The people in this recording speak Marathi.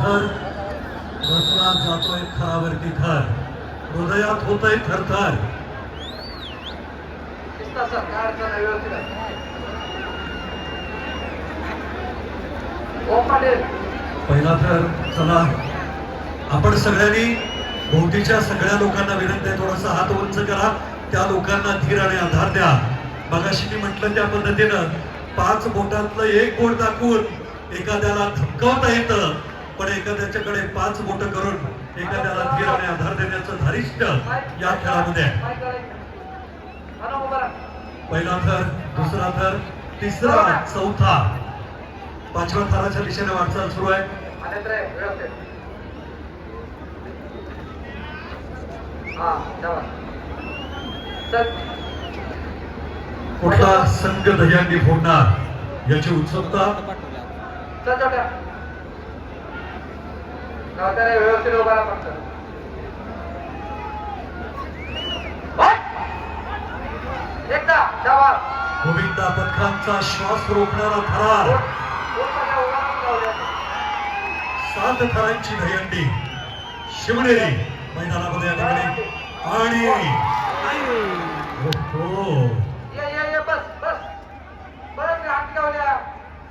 थर रचला जातोय थरावरती थर, हृदयात होतय थरथर. पहिला थर. चला आपण सगळ्यांनी भोवतीच्या सगळ्या लोकांना विनंती आहे, थोडासा हात उंच करा, त्या लोकांना धीर आणि आधार द्या. मगाशी मी म्हटलं त्या पद्धतीनं 5 बोटातलं एक बोट दाखवून एखाद्याला धमकावता येतं, पण एखाद्याच्याकडे 5 बोट करून एखाद्याला धीर आणि आधार देण्याचं धारिष्ट या खेळामध्ये आहे. पहिला थर, दुसरा थर, तिसरा, चौथा, 5व्या थराच्या दिशेने वाटचाल सुरू आहे. कुठला संघ दह्यांनी फोडणार याची उत्सुकता. व्यवस्थित उभा राहा फक्त. एकदा गोविंदा पथकांचा श्वास रोखणारा थरार. 7 थरांची दहीहंडी शिवनेरी मैदानामध्ये या ठिकाणी आणि